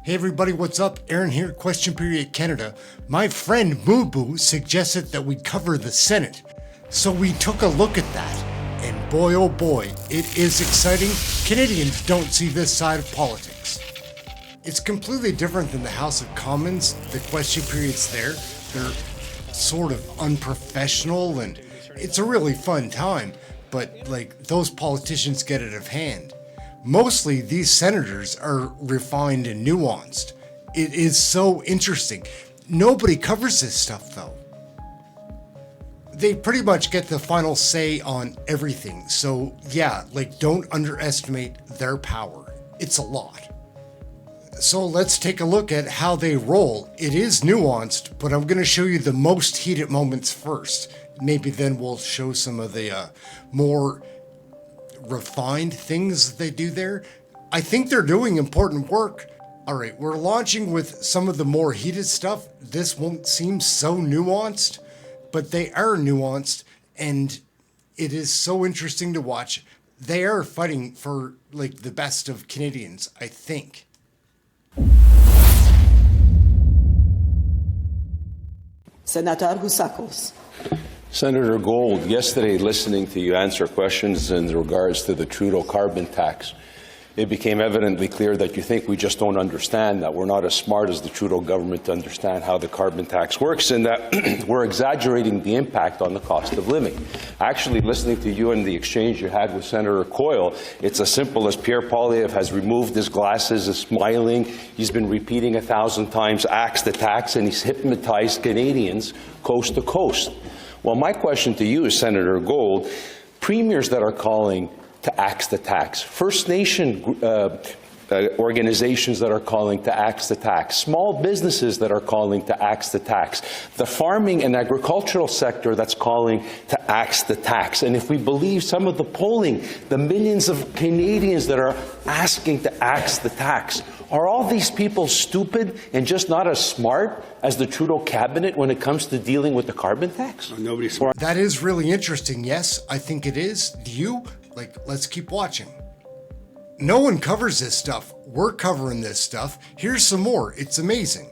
Hey everybody, what's up? Aaron here, Question Period Canada. My friend Moo Boo suggested that we cover the Senate. So we took a look at that, and boy oh boy, it is exciting. Canadians don't see this side of politics. It's completely different than the House of Commons. The question periods there, they're sort of unprofessional and it's a really fun time, but like those politicians get out of hand. Mostly these senators are refined and nuanced. It is so interesting. Nobody covers this stuff though. They pretty much get the final say on everything. So yeah, like don't underestimate their power. It's a lot. So let's take a look at how they roll. It is nuanced, but I'm going to show you the most heated moments first. Maybe then we'll show some of the more refined things that they do there. I think they're doing important work. All right, we're launching with some of the more heated stuff. This won't seem so nuanced, but they are nuanced, and it is so interesting to watch. They are fighting for like the best of Canadians, I think. Senator Husakos. Senator Gold, yesterday listening to you answer questions in regards to the Trudeau carbon tax, it became evidently clear that you think we just don't understand, that we're not as smart as the Trudeau government to understand how the carbon tax works, and that we're exaggerating the impact on the cost of living. Actually, listening to you and the exchange you had with Senator Coyle, it's as simple as Pierre Poilievre has removed his glasses, is smiling, he's been repeating 1,000 times, axe the tax, and he's hypnotized Canadians coast to coast. Well, my question to you is, Senator Gold, premiers that are calling to axe the tax, First Nation organizations that are calling to axe the tax, small businesses that are calling to axe the tax, the farming and agricultural sector that's calling to axe the tax. And if we believe some of the polling, the millions of Canadians that are asking to axe the tax, are all these people stupid and just not as smart as the Trudeau cabinet when it comes to dealing with the carbon tax? Nobody's smart. That is really interesting. Yes, I think it is. Do you? Like, let's keep watching. No one covers this stuff. We're covering this stuff. Here's some more. It's amazing.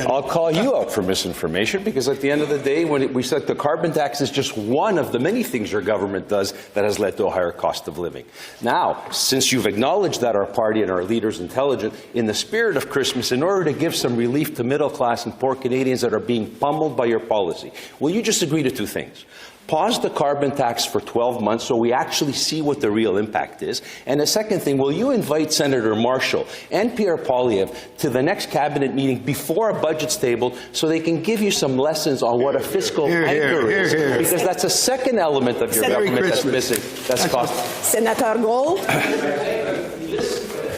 I'll call you out for misinformation, because at the end of the day, when we said the carbon tax is just one of the many things your government does that has led to a higher cost of living. Now, since you've acknowledged that our party and our leaders intelligent, in the spirit of Christmas, in order to give some relief to middle class and poor Canadians that are being pummeled by your policy, will you just agree to two things? Pause the carbon tax for 12 months so we actually see what the real impact is. And the second thing, will you invite Senator Marshall and Pierre Poilievre to the next cabinet meeting before a budget's tabled so they can give you some lessons on what a fiscal anchor is? Because that's a second element of your government that's missing. That's cost. Senator Gold.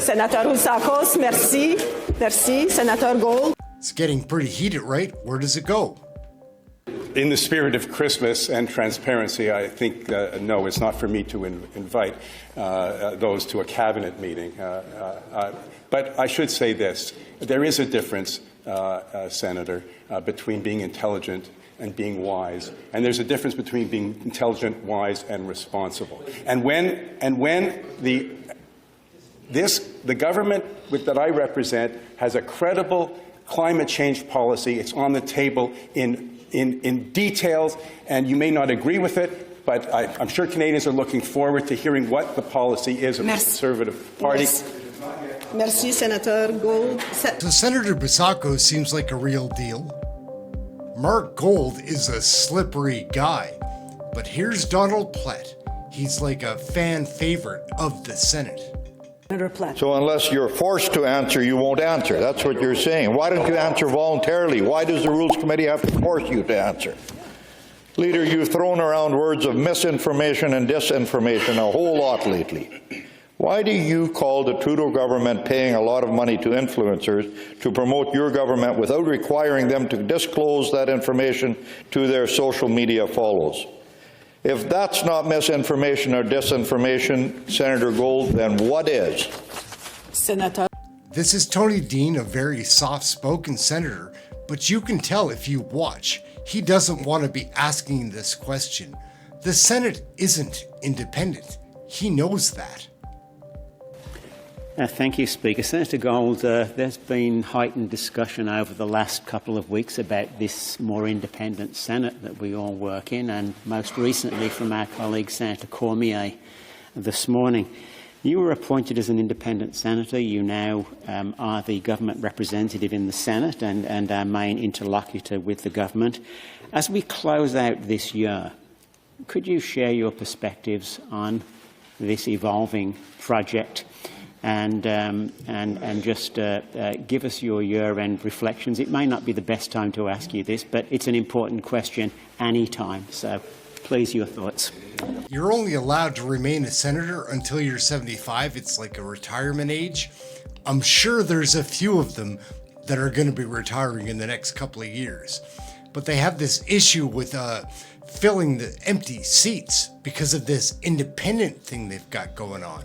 Senator Husakos, merci. Merci. Senator Gold. It's getting pretty heated, right? Where does it go? In the spirit of Christmas and transparency, I think, no, it's not for me to invite those to a cabinet meeting. But I should say this. There is a difference, Senator, between being intelligent and being wise. And there's a difference between being intelligent, wise, and responsible. And when the government that I represent has a credible climate change policy, it's on the table in details, and you may not agree with it, but I'm sure Canadians are looking forward to hearing what the policy is of the Conservative Party. Merci, Senator Gold. So Senator Husakos seems like a real deal. Mark Gold is a slippery guy, but here's Donald Plett. He's like a fan favorite of the Senate. So unless you're forced to answer, you won't answer. That's what you're saying. Why don't you answer voluntarily? Why does the Rules Committee have to force you to answer? Leader, you've thrown around words of misinformation and disinformation a whole lot lately. Why do you call the Trudeau government paying a lot of money to influencers to promote your government without requiring them to disclose that information to their social media follows? If that's not misinformation or disinformation, Senator Gold, then what is? Senator. This is Tony Dean, a very soft-spoken senator, but you can tell if you watch, he doesn't want to be asking this question. The Senate isn't independent. He knows that. Thank you, Speaker. Senator Gold, there's been heightened discussion over the last couple of weeks about this more independent Senate that we all work in, and most recently from our colleague Senator Cormier this morning. You were appointed as an independent senator. You now are the government representative in the Senate and our main interlocutor with the government. As we close out this year, could you share your perspectives on this evolving project and just give us your year-end reflections? It may not be the best time to ask you this, but it's an important question any time. So please, your thoughts. You're only allowed to remain a senator until you're 75. It's like a retirement age. I'm sure there's a few of them that are going to be retiring in the next couple of years. But they have this issue with filling the empty seats because of this independent thing they've got going on.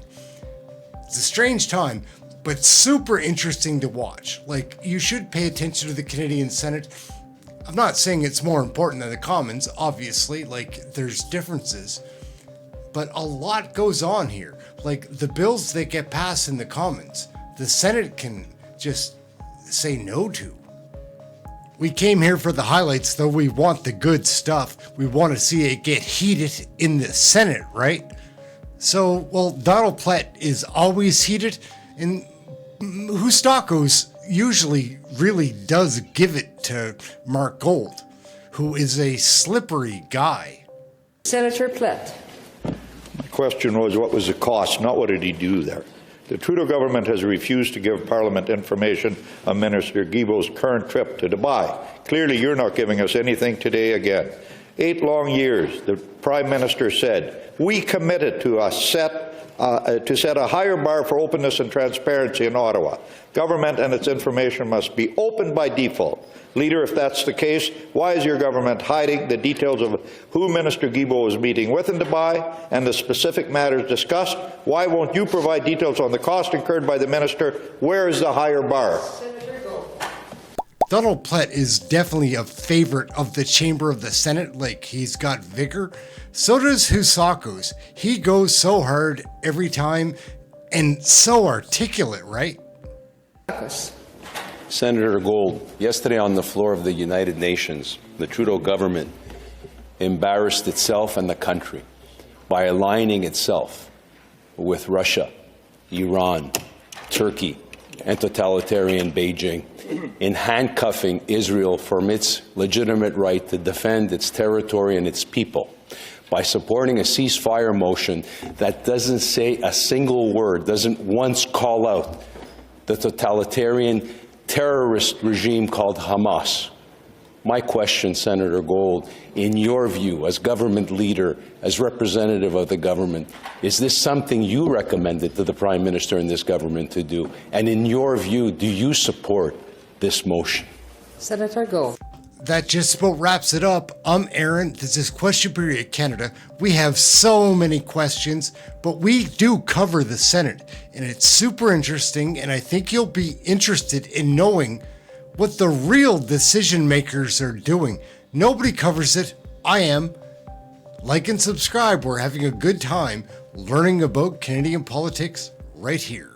It's a strange time, but super interesting to watch. Like, you should pay attention to the Canadian Senate. I'm not saying it's more important than the Commons, obviously, like there's differences, but a lot goes on here. Like the bills that get passed in the Commons, the Senate can just say no to. We came here for the highlights, though. We want the good stuff. We want to see it get heated in the Senate, right? So, well, Donald Plett is always heated, and Hustakos usually really does give it to Mark Gold, who is a slippery guy. Senator Plett. The question was, what was the cost, not what did he do there. The Trudeau government has refused to give Parliament information on Minister Guilbeault's current trip to Dubai. Clearly, you're not giving us anything today again. 8 long years, the Prime Minister said, we committed to set a higher bar for openness and transparency in Ottawa. Government and its information must be open by default. Leader, if that's the case, why is your government hiding the details of who Minister Guilbeault was meeting with in Dubai and the specific matters discussed? Why won't you provide details on the cost incurred by the minister? Where is the higher bar? Donald Plett is definitely a favorite of the chamber of the Senate. Like, he's got vigor. So does Hustakos. He goes so hard every time and so articulate, right? Senator Gold, yesterday on the floor of the United Nations, the Trudeau government embarrassed itself and the country by aligning itself with Russia, Iran, Turkey, and totalitarian Beijing in handcuffing Israel from its legitimate right to defend its territory and its people, by supporting a ceasefire motion that doesn't say a single word, doesn't once call out the totalitarian terrorist regime called Hamas. My question, Senator Gold, in your view, as government leader, as representative of the government, is this something you recommended to the Prime Minister and this government to do? And in your view, do you support this motion? Senator Gold. That just about wraps it up. I'm Aaron. This is Question Period Canada. We have so many questions, but we do cover the Senate, and it's super interesting, and I think you'll be interested in knowing what the real decision makers are doing. Nobody covers it. I am. Like and subscribe. We're having a good time learning about Canadian politics right here.